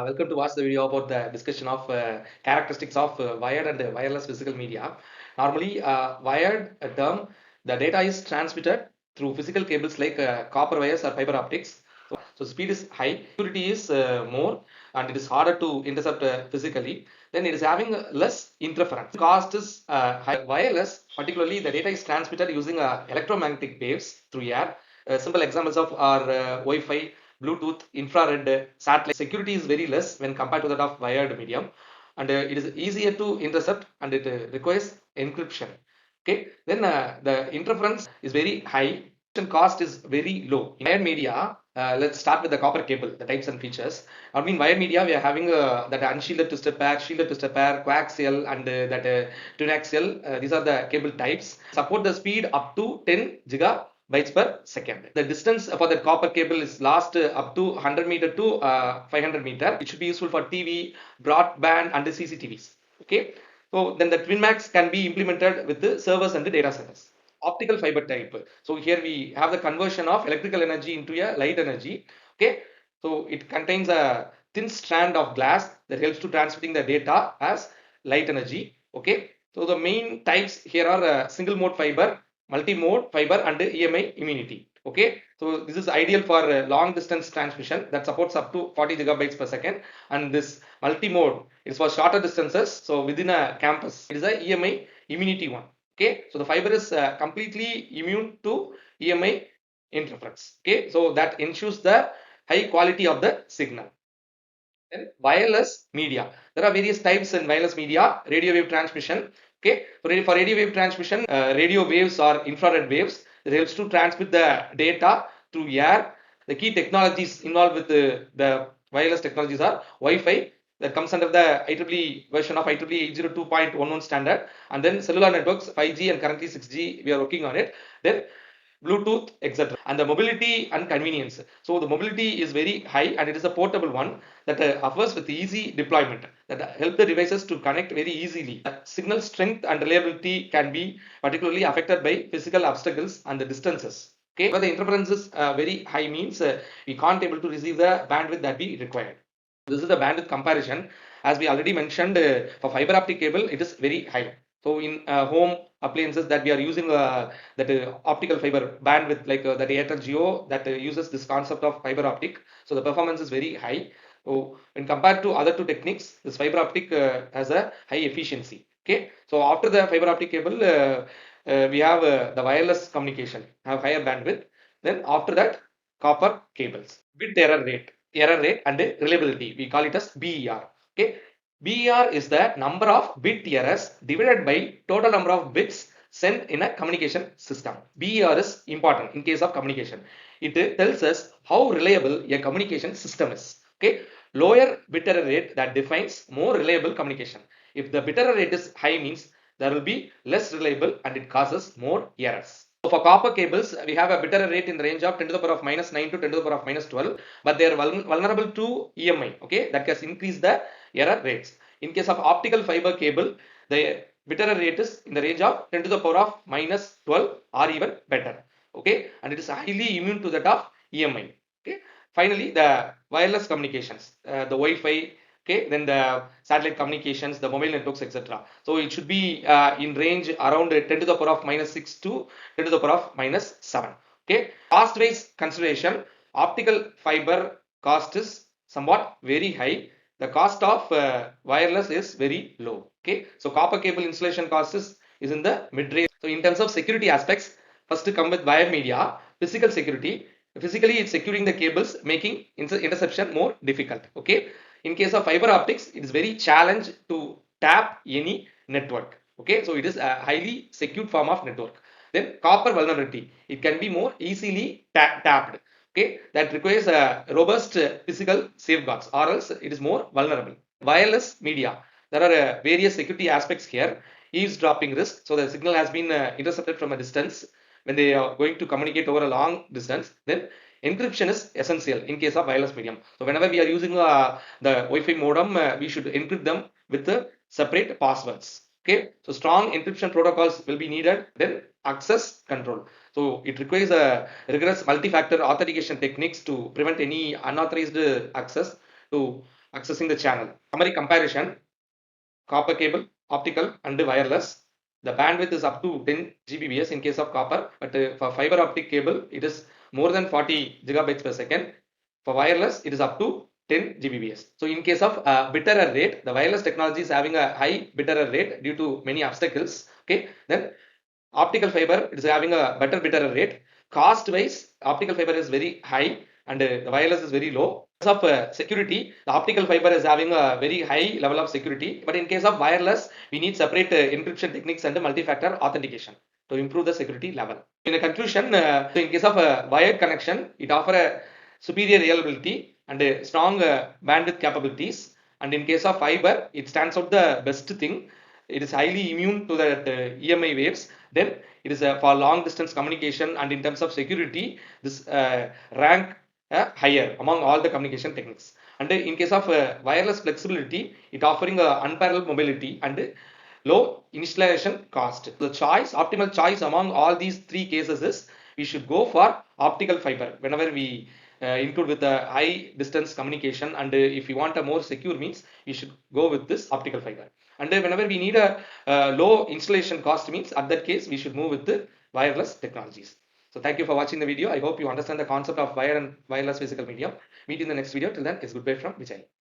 Welcome to watch the video about the discussion of characteristics of wired and wireless physical media. Normally, wired term, the data is transmitted through physical cables like copper wires or fiber optics. So speed is high, security is more, and it is harder to intercept physically. Then it is having less interference. Cost is high. Wireless, particularly the data is transmitted using electromagnetic waves through air. Simple examples of are Wi-Fi, Bluetooth, infrared, satellite. Security is very less when compared to that of wired medium, and it is easier to intercept, and it requires encryption. Okay, then the interference is very high. Cost is very low. In wired media, let's start with the copper cable, the types and features. I mean, wired media, we are having that unshielded twisted pair, shielded twisted pair, coaxial, and that twinaxial. These are the cable types. Support the speed up to 10 gigabytes per second. The distance for the copper cable is last up to 100 meter to 500 meter. It should be useful for TV, broadband, and the CCTVs. Okay. So then the TwinMax can be implemented with the servers and the data centers. Optical fiber type. So here we have the conversion of electrical energy into a light energy. Okay. So it contains a thin strand of glass that helps to transmitting the data as light energy. Okay. So the main types here are single mode fiber, multi-mode fiber, and EMI immunity. Okay, so this is ideal for long distance transmission that supports up to 40 gigabytes per second, and this multi-mode is for shorter distances. So within a campus, it is a EMI immunity one. Okay, so the fiber is completely immune to EMI interference. Okay, so that ensures the high quality of the signal. Then wireless media. There are various types in wireless media. Radio wave transmission. Okay, for radio wave transmission, radio waves or infrared waves. It helps to transmit the data through air. The key technologies involved with the wireless technologies are Wi-Fi, that comes under the IEEE version of IEEE 802.11 standard, and then cellular networks 5G and currently 6G, we are working on it. Then Bluetooth, etc. And the mobility and convenience. So the mobility is very high, and it is a portable one that offers with easy deployment that help the devices to connect very easily. Signal strength and reliability can be particularly affected by physical obstacles and the distances. Okay, but the interference is very high means we can't able to receive the bandwidth that we required. This is the bandwidth comparison. As we already mentioned, for fiber optic cable, it is very high. So in home appliances that we are using that optical fiber bandwidth like that Airtel Geo that uses this concept of fiber optic. So the performance is very high. So when compared to other two techniques, this fiber optic has a high efficiency. Okay. So after the fiber optic cable, we have the wireless communication have higher bandwidth. Then after that, copper cables. Bit error rate and reliability. We call it as BER. Okay. BER is the number of bit errors divided by total number of bits sent in a communication system. BER is important in case of communication. It tells us how reliable a communication system is. Okay. Lower bit error rate that defines more reliable communication. If the bit error rate is high means there will be less reliable and it causes more errors. So for copper cables, we have a bit error rate in the range of 10 to the power of minus 9 to 10 to the power of minus 12, but they are vulnerable to EMI. Okay, that can increase the error rates. In case of optical fiber cable, the bit error rate is in the range of 10 to the power of minus 12 or even better. Okay, and it is highly immune to that of EMI. Okay, finally the wireless communications, the Wi-Fi. Okay, then the satellite communications, the mobile networks, etc. So it should be in range around 10 to the power of minus 6 to 10 to the power of minus 7. Okay, cost wise consideration, optical fiber cost is somewhat very high. The cost of wireless is very low. Okay, so copper cable installation cost is in the mid range. So in terms of security aspects, first to come with wired media, physical security. Physically, it's securing the cables, making interception more difficult. Okay. In case of fiber optics, it is very challenged to tap any network. Okay, so it is a highly secured form of network. Then copper vulnerability, it can be more easily tapped. Okay, that requires a robust physical safeguards, or else it is more vulnerable. Wireless media, there are various security aspects here. Eavesdropping risk, so the signal has been intercepted from a distance when they are going to communicate over a long distance. Then encryption is essential in case of wireless medium. So whenever we are using the Wi-Fi modem, we should encrypt them with the separate passwords. Okay, so strong encryption protocols will be needed. Then access control. So it requires a rigorous multi-factor authentication techniques to prevent any unauthorized access to accessing the channel. Summary comparison: copper cable, optical, and wireless. The bandwidth is up to 10 Gbps in case of copper, but for fiber optic cable, it is more than 40 gigabytes per second. For wireless, it is up to 10 Gbps. So in case of bit error rate, the wireless technology is having a high bit error rate due to many obstacles. Okay, then optical fiber is having a better bit error rate. Cost wise, optical fiber is very high and the wireless is very low. In case of security, the optical fiber is having a very high level of security, but in case of wireless, we need separate encryption techniques and multi-factor authentication to improve the security level. In a conclusion, in case of a wired connection, it offers a superior reliability and a strong bandwidth capabilities. And in case of fiber, it stands out the best thing. It is highly immune to that EMI waves. Then it is for long distance communication, and in terms of security, this rank higher among all the communication techniques. And in case of wireless flexibility, it offering unparalleled mobility and low installation cost. The choice, optimal choice among all these three cases is we should go for optical fiber whenever we include with a high distance communication, and if you want a more secure means we should go with this optical fiber. And whenever we need a low installation cost means at that case we should move with the wireless technologies. So thank you for watching the video. I hope you understand the concept of wire and wireless physical medium. Meet in the next video. Till then, it's goodbye from Vijay.